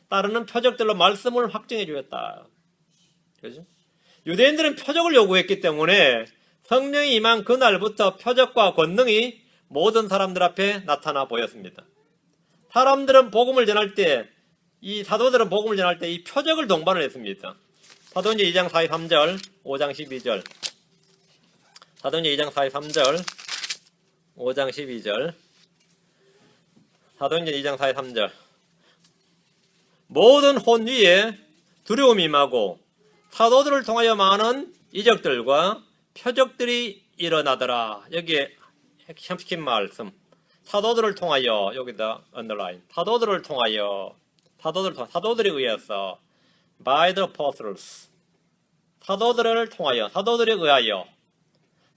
S1: 따르는 표적들로 말씀을 확증해 주셨다. 그죠? 유대인들은 표적을 요구했기 때문에 성령이 임한 그날부터 표적과 권능이 모든 사람들 앞에 나타나 보였습니다. 사람들은 복음을 전할 때, 이 사도들은 복음을 전할 때 이 표적을 동반을 했습니다. 사도행전 2장 43절, 5장 12절. 사도행전 2장 43절, 5장 12절. 사도행전 2장 43절. 모든 혼 위에 두려움이 임하고 사도들을 통하여 많은 이적들과 표적들이 일어나더라. 여기에 핵심시킨 말씀. 사도들을 통하여, 여기다 언더라인. 사도들을 통하여, 사도들에 의해서 by the apostles. 사도들을 통하여, 사도들에 의하여.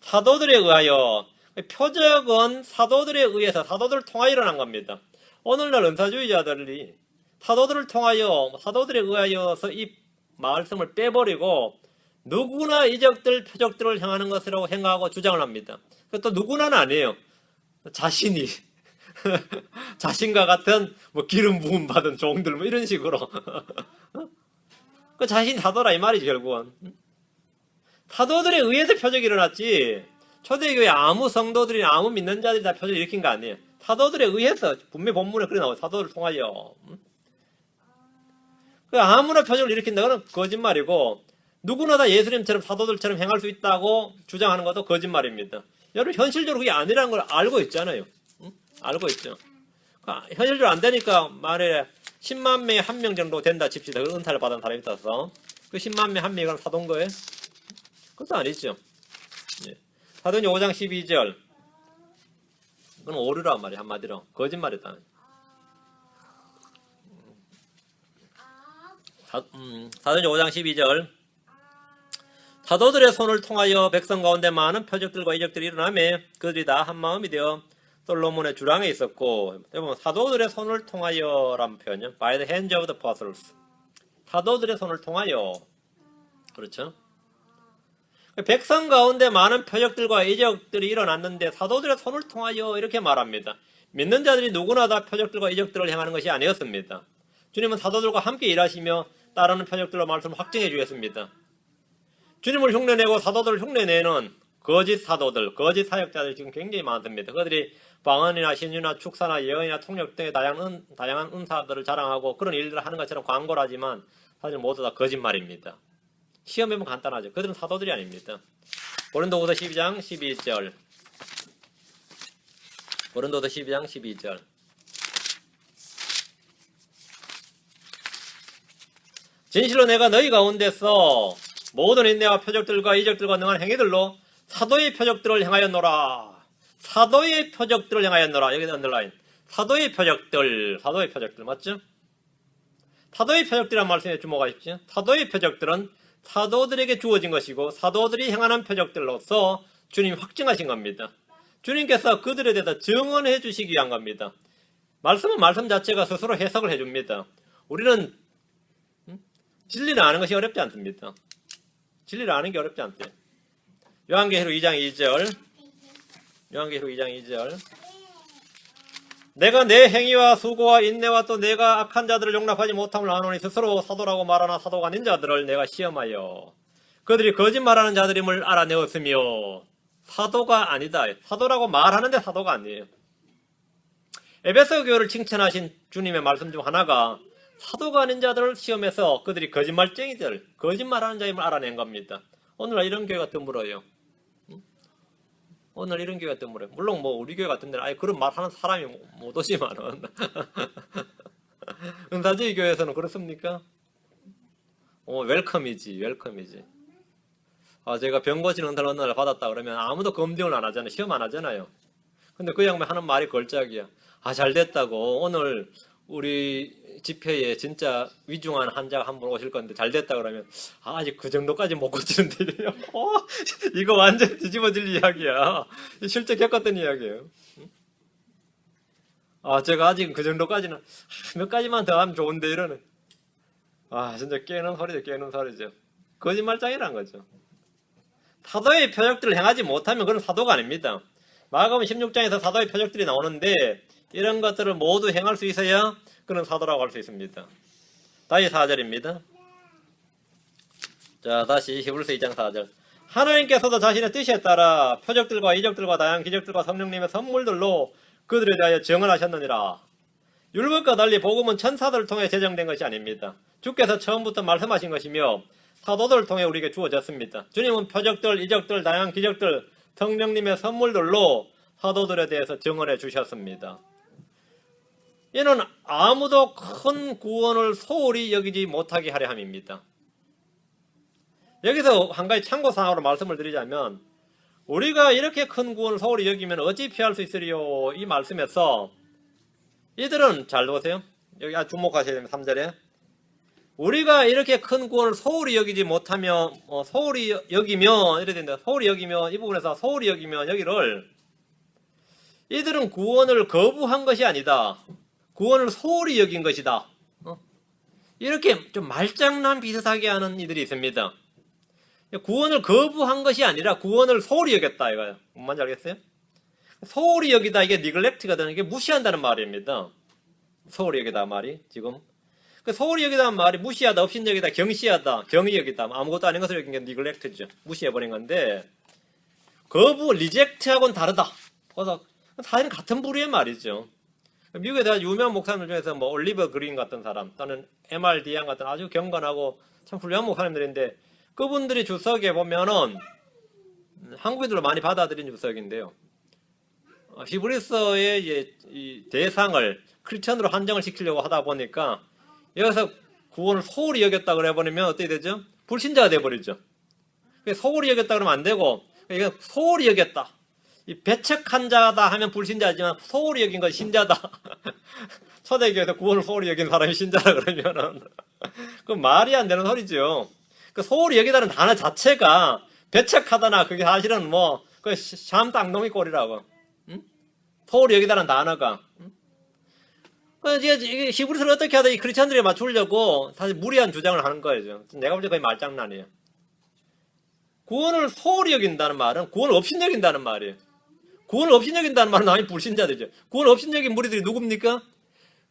S1: 사도들에 의하여. 표적은 사도들에 의해서, 사도들을 통하여 일어난 겁니다. 오늘날 은사주의자들이 사도들을 통하여, 사도들에 의하여서 이 말씀을 빼버리고 누구나 이적들, 표적들을 향하는 것이라고 생각하고 주장을 합니다. 또 누구나는 아니에요. 자신이 자신과 같은 뭐 기름 부음 받은 종들 뭐 이런 식으로 그 자신이 사도라 이 말이지. 결국은 사도들에 의해서 표적이 일어났지 초대교회 아무 성도들이나 아무 믿는 자들이 다 표적을 일으킨 거 아니에요. 사도들에 의해서 분명히 본문에 그래 나와요. 사도를 통하여. 아무나 표적을 일으킨다. 그건 거짓말이고 누구나 다 예수님처럼 사도들처럼 행할 수 있다고 주장하는 것도 거짓말입니다. 여러분 현실적으로 그게 아니라는 걸 알고 있잖아요. 응? 알고 있죠. 현실적으로 안 되니까 말에 10만 명에 1명 정도 된다 칩시다. 은사를 받은 사람이 있어서 그 10만 명에 1명이 사도인 거예요? 그것도 아니죠. 예. 사도행전 5장 12절 그건 오류란 말이야. 한마디로 거짓말이다. 사도행전 5장 12절 사도들의 손을 통하여 백성 가운데 많은 표적들과 이적들이 일어나며 그들이 다 한마음이 되어 솔로몬의 주랑에 있었고 사도들의 손을 통하여라는 표현이요. By the hands of the apostles. 사도들의 손을 통하여. 그렇죠? 백성 가운데 많은 표적들과 이적들이 일어났는데 사도들의 손을 통하여 이렇게 말합니다. 믿는 자들이 누구나 다 표적들과 이적들을 행하는 것이 아니었습니다. 주님은 사도들과 함께 일하시며 따르는 표적들로 말씀을 확증해 주셨습니다. 주님을 흉내내고 사도들을 흉내내는 거짓 사도들, 거짓 사역자들이 지금 굉장히 많습니다. 그들이 방언이나 신유나 축사나 예언이나 통역 등의 다양한 은사들을 자랑하고 그런 일들을 하는 것처럼 광고를 하지만 사실 모두 다 거짓말입니다. 시험해보면 간단하죠. 그들은 사도들이 아닙니다. 고린도후서 12장 12절 고린도후서 12장 12절 진실로 내가 너희 가운데서 모든 인내와 표적들과 이적들과 능한 행위들로 사도의 표적들을 행하였노라. 사도의 표적들을 행하였노라. 여기 언더라인. 사도의 표적들 맞죠? 사도의 표적들이란 말씀에 주목하십시오. 사도의 표적들은 사도들에게 주어진 것이고 사도들이 행하는 표적들로서 주님이 확증하신 겁니다. 주님께서 그들에 대해서 증언해 주시기 위한 겁니다. 말씀은 말씀 자체가 스스로 해석을 해줍니다. 우리는 진리를 아는 것이 어렵지 않습니다. 진리를 아는 게 어렵지 않대요. 요한계시록 2장 2절 요한계시록 2장 2절 내가 내 행위와 수고와 인내와 또 내가 악한 자들을 용납하지 못함을 아노니 스스로 사도라고 말하나 사도가 아닌 자들을 내가 시험하여 그들이 거짓말하는 자들임을 알아내었으며 사도가 아니다. 사도라고 말하는데 사도가 아니에요. 에베소 교회를 칭찬하신 주님의 말씀 중 하나가 사도가 아닌 자들을 시험해서 그들이 거짓말쟁이들, 거짓말하는 자임을 알아낸 겁니다. 오늘날 이런 교회가 드물어요. 오늘 이런 교회가 드물어요. 물론 뭐 우리 교회 같은 데는 아예 그런 말하는 사람이 못 오지만은 은사주의 교회에서는 그렇습니까? 웰컴이지. 제가 병고신 은사를 어느 날 받았다 그러면 아무도 검증을 안 하잖아요. 시험 안 하잖아요. 근데 그 양반 하는 말이 걸작이야. 잘 됐다고. 오늘 우리 집회에 진짜 위중한 환자가 한 분 오실 건데 잘 됐다 그러면 아직 그 정도까지 못 고치는데 이래요. 이거 완전 뒤집어질 이야기야. 실제 겪었던 이야기예요. 제가 아직 그 정도까지는 몇 가지만 더 하면 좋은데 이러네. 진짜 깨는 소리죠. 거짓말장이란 거죠. 사도의 표적들을 행하지 못하면 그건 사도가 아닙니다. 마가복음 16장에서 사도의 표적들이 나오는데 이런 것들을 모두 행할 수 있어야 그는 사도라고 할 수 있습니다. 다시 4절입니다. 자, 다시 히브리서 2장 4절. 하나님께서도 자신의 뜻에 따라 표적들과 이적들과 다양한 기적들과 성령님의 선물들로 그들에 대하여 증언하셨느니라. 율법과 달리 복음은 천사들을 통해 제정된 것이 아닙니다. 주께서 처음부터 말씀하신 것이며 사도들을 통해 우리에게 주어졌습니다. 주님은 표적들, 이적들, 다양한 기적들, 성령님의 선물들로 사도들에 대해서 증언해 주셨습니다. 이는 아무도 큰 구원을 소홀히 여기지 못하게 하려 함입니다. 여기서 한 가지 참고사항으로 말씀을 드리자면 우리가 이렇게 큰 구원을 소홀히 여기면 어찌 피할 수 있으리요? 이 말씀에서 이들은 잘 보세요. 여기 주목하셔야 됩니다. 3절에 우리가 이렇게 큰 구원을 소홀히 여기지 못하며 소홀히 여기면 이래 된다. 소홀히 여기면 이 부분에서 소홀히 여기면 여기를 이들은 구원을 거부한 것이 아니다. 구원을 소홀히 여긴 것이다. 이렇게 좀 말장난 비슷하게 하는 이들이 있습니다. 구원을 거부한 것이 아니라 구원을 소홀히 여겼다 이거예요. 뭔 말인지 알겠어요? 소홀히 여기다 이게 니글렉트거든. 이게 무시한다는 말입니다. 소홀히 여기다 말이 지금 소홀히 여기다는 말이 무시하다, 업신여기다, 경시하다, 경히 여기다 아무것도 아닌 것을 여긴 게 니글렉트죠. 무시해버린 건데 거부, 리젝트하고는 다르다. 그래서 사실은 같은 부류의 말이죠. 미국에 대한 유명한 목사님들 중에서 뭐 올리버 그린 같은 사람 또는 M.R. 디앙 같은 아주 경건하고 참 훌륭한 목사님들인데 그분들이 주석에 보면은 한국인들로 많이 받아들인 주석인데요. 히브리서의 이 대상을 크리스천으로 한정을 시키려고 하다 보니까 여기서 구원을 소홀히 여겼다 그래버리면 어떻게 되죠? 불신자가 돼버리죠. 소홀히 여겼다 그러면 안 되고 이건 소홀히 여겼다. 이 배척한 자다 하면 불신자지만 소홀히 여긴 건 신자다. 초대교회에서 구원을 소홀히 여긴 사람이 신자라 그러면은 그 말이 안 되는 소리죠. 그 소홀히 여기다는 단어 자체가 배척하다나 그게 사실은 그 샴 땅놈이 꼴이라고. 응? 소홀히 여기다는 단어가. 이게 히브리서를 어떻게 하다 이 크리스천들에 맞추려고 사실 무리한 주장을 하는 거예요. 내가 볼 때 거의 말장난이에요. 구원을 소홀히 여긴다는 말은 구원을 없이 여긴다는 말이에요. 구원을 없이 여긴다는 말은 당연히 불신자들이죠. 구원을 없이 여긴 무리들이 누굽니까?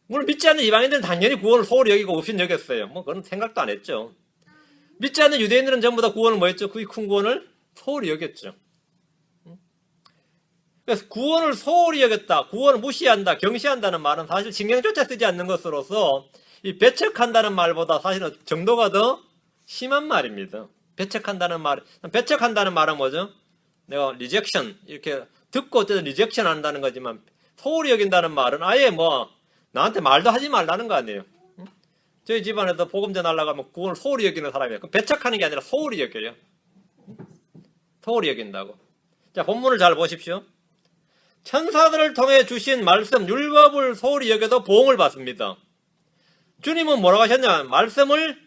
S1: 물론 믿지 않는 이방인들은 당연히 구원을 소홀히 여기고 없이 여겼어요. 그런 생각도 안 했죠. 믿지 않는 유대인들은 전부 다 구원을 했죠? 그 큰 구원을 소홀히 여겼죠. 그래서 구원을 소홀히 여겼다, 구원을 무시한다, 경시한다는 말은 사실 신경조차 쓰지 않는 것으로서 이 배척한다는 말보다 사실은 정도가 더 심한 말입니다. 배척한다는 말은 뭐죠? 내가 리젝션 이렇게 듣고 어쨌든 리젝션 한다는 거지만 소홀히 여긴다는 말은 아예 나한테 말도 하지 말라는 거 아니에요. 저희 집안에도 복음 전하려고 하면 구원을 소홀히 여기는 사람이에요. 배척하는 게 아니라 소홀히 여겨요. 소홀히 여긴다고. 자, 본문을 잘 보십시오. 천사들을 통해 주신 말씀 율법을 소홀히 여겨도 보응을 받습니다. 주님은 뭐라고 하셨냐? 말씀을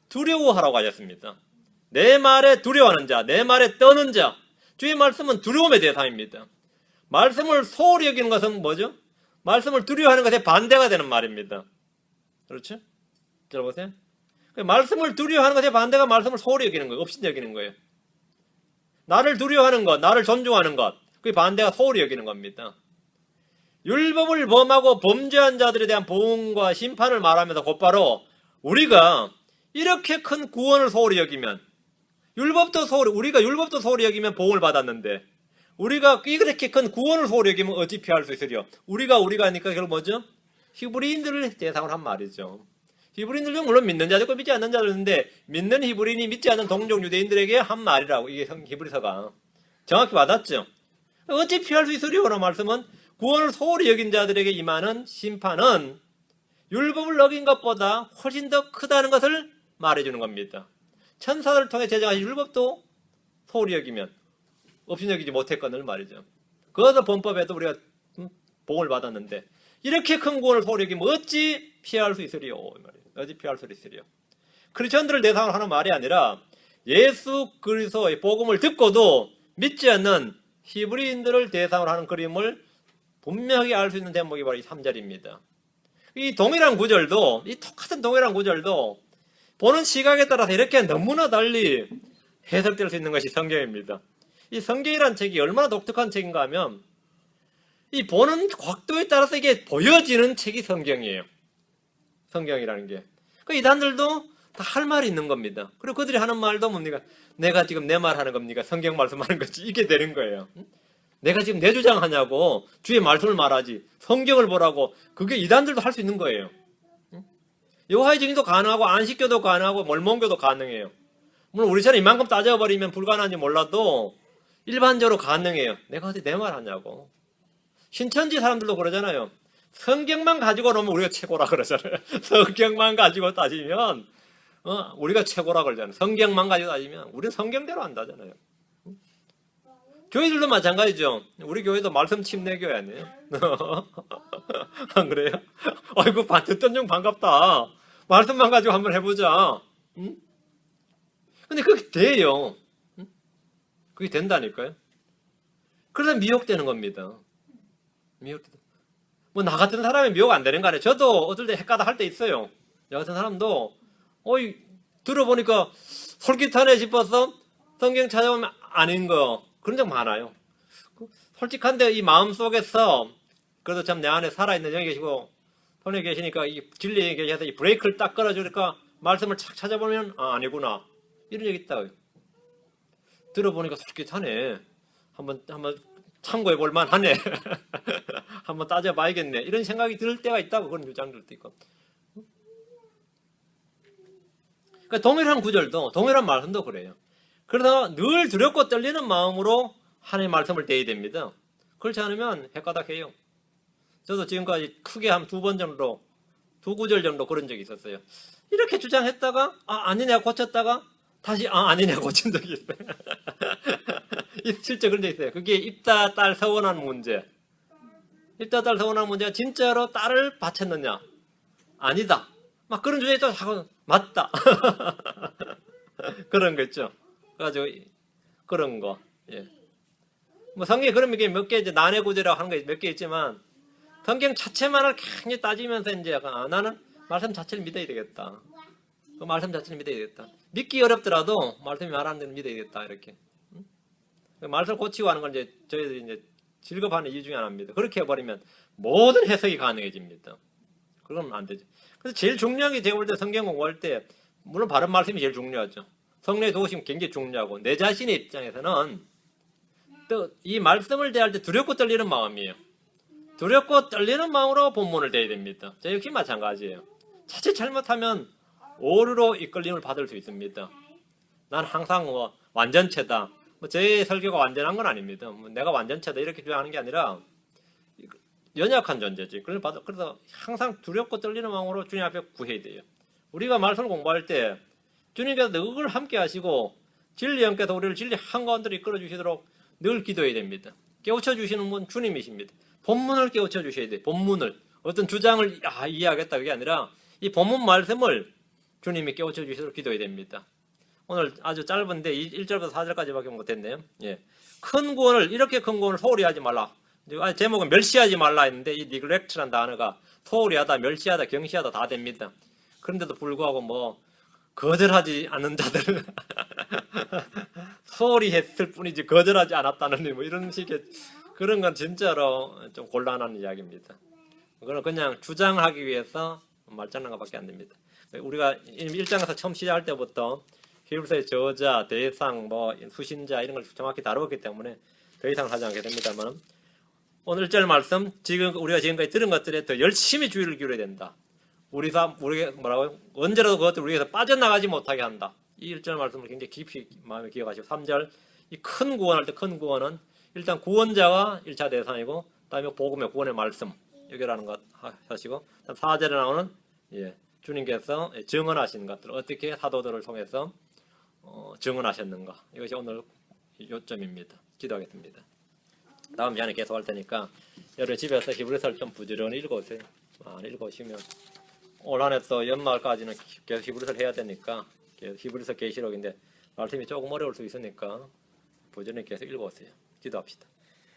S1: 두려워하라고 하셨습니다. 내 말에 두려워하는 자, 내 말에 떠는 자. 주의 말씀은 두려움의 대상입니다. 말씀을 소홀히 여기는 것은 뭐죠? 말씀을 두려워하는 것에 반대가 되는 말입니다. 그렇죠? 들어보세요. 말씀을 두려워하는 것에 반대가 말씀을 소홀히 여기는 거예요. 없이 여기는 거예요. 나를 두려워하는 것, 나를 존중하는 것, 그 반대가 소홀히 여기는 겁니다. 율법을 범하고 범죄한 자들에 대한 보응과 심판을 말하면서 곧바로 우리가 이렇게 큰 구원을 소홀히 여기면 우리가 율법도 소홀히 여기면 보응을 받았는데 우리가 이렇게 큰 구원을 소홀히 여기면 어찌 피할 수 있으려? 우리가 하니까 결국 뭐죠? 히브리인들을 대상으로 한 말이죠. 히브리인들 중 물론 믿는 자도 있고 믿지 않는 자도 있는데 믿는 히브리인이 믿지 않는 동족 유대인들에게 한 말이라고 이게 히브리서가 정확히 와닿죠. 어찌 피할 수 있으려고 말씀은 구원을 소홀히 여긴 자들에게 임하는 심판은 율법을 어긴 것보다 훨씬 더 크다는 것을 말해주는 겁니다. 천사들을 통해 제정하신 율법도 소홀히 여기면 없이 여기지 못했거늘 말이죠. 그것도 범법에도 우리가 복을 받았는데 이렇게 큰 구원을 소홀히 여기면 어찌 피할 수 있으리요? 어찌 피할 수 있으리요? 크리스천들을 대상으로 하는 말이 아니라 예수 그리스도의 복음을 듣고도 믿지 않는 히브리인들을 대상으로 하는 그림을 분명하게 알 수 있는 대목이 바로 이 3절입니다. 이 동일한 구절도, 이 똑같은 동일한 구절도 보는 시각에 따라서 이렇게 너무나 달리 해석될 수 있는 것이 성경입니다. 이 성경이라는 책이 얼마나 독특한 책인가 하면 이 보는 각도에 따라서 이게 보여지는 책이 성경이에요. 성경이라는 게. 그 이단들도 다 할 말이 있는 겁니다. 그리고 그들이 하는 말도 뭡니까? 내가 지금 내 말 하는 겁니까? 성경 말씀하는 거지. 이게 되는 거예요. 내가 지금 내 주장하냐고 주의 말씀을 말하지 성경을 보라고. 그게 이단들도 할 수 있는 거예요. 여호와의 증인도 가능하고 안식교도 가능하고 mormon교도 가능해요. 물론 우리처럼 이만큼 따져버리면 불가능한지 몰라도 일반적으로 가능해요. 내가 어디 내 말 하냐고. 신천지 사람들도 그러잖아요. 성경만 가지고 놓으면 우리가 최고라 그러잖아요. 성경만 가지고 따지면 우리가 최고라 그러잖아요. 성경만 가지고 따지면 우리는 성경대로 한다잖아요. 교회들도 마찬가지죠. 우리 교회도 말씀 침례교회 아니에요? 안 그래요? 아이고 듣던 중 반갑다. 말씀만 가지고 한번 해보자. 응? 근데 그게 돼요. 응? 그게 된다니까요. 그래서 미혹되는 겁니다. 뭐 나 같은 사람이 미혹 안 되는 거 아니에요. 저도 어떨 때 헷가다 할 때 있어요. 나 같은 사람도 들어보니까 솔깃하네 싶어서 성경 찾아보면 아닌 거 그런 적 많아요. 솔직한데 이 마음속에서 그래도 참 내 안에 살아있는 영이 계시고 손에 계시니까 이 진리에 계셔서 이 브레이크를 딱 걸어주니까 말씀을 착 찾아보면 아니구나 이런 적이 있다. 들어보니까 솔깃하네. 한번 참고해 볼 만하네. 한번 따져봐야겠네. 이런 생각이 들 때가 있다고 그런 주장들도 있고. 그러니까 동일한 구절도 동일한 말씀도 그래요. 그래서 늘 두렵고 떨리는 마음으로 하나님의 말씀을 대해야 됩니다. 그렇지 않으면 헷가닥해요. 저도 지금까지 크게 한 2번 정도 2구절 정도 그런 적이 있었어요. 이렇게 주장했다가 아니냐 고쳤다가 다시 아니냐 고친 적이 있어요. 실제 그런 적 있어요. 그게 입다 딸 서운한 문제. 입다 딸 서운한 문제가 진짜로 딸을 바쳤느냐? 아니다. 막 그런 주제에 또 하고 맞다. 그런 거 있죠. 그래가지고 그런 거. 예. 뭐 성경에 그런 게 몇 개 이제 난해 구절이라고 하는 게 몇 개 있지만 성경 자체만을 굉장히 따지면서 이제 약간 나는 말씀 자체를 믿어야 되겠다. 그 말씀 자체를 믿어야 되겠다. 믿기 어렵더라도 말씀이 말하는 대로 믿어야겠다 이렇게. 말씀을 고치고 하는 건 이제 저희들이 이제 즐겁하는 이유 중에 하나입니다. 그렇게 해버리면 모든 해석이 가능해집니다. 그건 안 되죠. 그래서 제일 중요한 게 제가 볼 때 성경 공부할 때 물론 바른 말씀이 제일 중요하죠. 성령의 도우심이 굉장히 중요하고 내 자신의 입장에서는 또 이 말씀을 대할 때 두렵고 떨리는 마음이에요. 두렵고 떨리는 마음으로 본문을 대해야 됩니다. 저 역시 마찬가지예요. 자칫 잘못하면 오류로 이끌림을 받을 수 있습니다. 난 항상 완전체다. 제 설교가 완전한 건 아닙니다. 내가 완전체다 이렇게 주장하는 게 아니라 연약한 존재지. 그래서 항상 두렵고 떨리는 마음으로 주님 앞에 구해야 돼요. 우리가 말씀을 공부할 때 주님께서 늘 함께 하시고 진리 영께서 우리를 진리 한가운데로 이끌어 주시도록 늘 기도해야 됩니다. 깨우쳐 주시는 분 주님이십니다. 본문을 깨우쳐 주셔야 돼요. 본문을. 어떤 주장을 이해하겠다 그게 아니라 이 본문 말씀을 주님이 깨우쳐 주시도록 기도해야 됩니다. 오늘 아주 짧은데 1절부터 4절까지밖에 못했네요. 예. 큰 구원을 이렇게 큰 구원을 소홀히 하지 말라. 제목은 멸시하지 말라 했는데 이 neglect라는 단어가 소홀히 하다, 멸시하다, 경시하다 다 됩니다. 그런데도 불구하고 뭐 거절하지 않는 자들 소홀히 했을 뿐이지 거절하지 않았다는 뭐 이런 식의 그런 건 진짜로 좀 곤란한 이야기입니다. 그거는 그냥 주장하기 위해서 말장난 것밖에 안 됩니다. 우리가 1장에서 처음 시작할 때부터 히브리서의 저자, 대상, 뭐 수신자 이런 걸 정확히 다루었기 때문에 더 이상 하지 않게 됩니다만 오늘 1절 말씀 지금 우리가 지금까지 들은 것들에 더 열심히 주의를 기울여야 된다. 우리가 뭐라고요? 언제라도 그것들 우리에서 빠져나가지 못하게 한다. 이 1절 말씀을 굉장히 깊이 마음에 기억하시고 3절 이 큰 구원할 때 큰 구원은 일단 구원자가 1차 대상이고 그다음에 복음의 구원의 말씀 여기라는 것 하시고 4절에 나오는 주님께서 증언하신 것들 어떻게 사도들을 통해서 증언하셨는가 이것이 오늘 요점입니다. 기도하겠습니다. 다음 시간에 계속 할 테니까 여러분 집에서 히브리서를 좀 부지런히 읽어오세요. 많이 읽어오시면 올 한 해 또 연말까지는 계속 히브리서를 해야 되니까 히브리서 계시록인데 말씀이 조금 어려울 수 있으니까 부지런히 계속 읽어오세요. 기도합시다.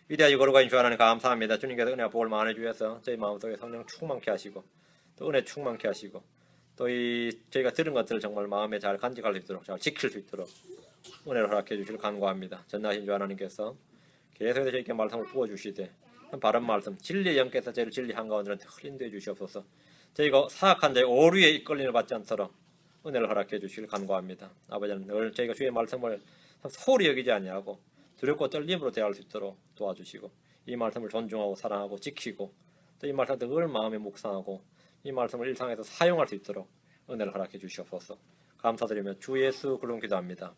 S1: 위대하시고 거룩하신 주 하나님 감사합니다. 주님께서 은혜와 복을 많이 주셔서 저희 마음속에 성령 충만케 하시고 또 은혜 충만케 하시고 또 저희가 들은 것들을 정말 마음에 잘 간직할 수 있도록 잘 지킬 수 있도록 은혜를 허락해 주시길 간구합니다. 전능하신 주 하나님께서 계속해서 저희에게 말씀을 부어주시되 바른 말씀 진리의 영께서 저희를 진리 한가운데 흘린도해 주시옵소서. 저희가 사악한 자의 오류에 이끌림을 받지 않도록 은혜를 허락해 주시길 간구합니다. 아버지는 늘 저희가 주의 말씀을 소홀히 여기지 아니하고 두렵고 떨림으로 대할 수 있도록 도와주시고 이 말씀을 존중하고 사랑하고 지키고 또 이 말씀을 늘 마음에 묵상하고 이 말씀을 일상에서 사용할 수 있도록 은혜를 허락해 주시옵소서. 감사드리며 주 예수 그름 기도합니다.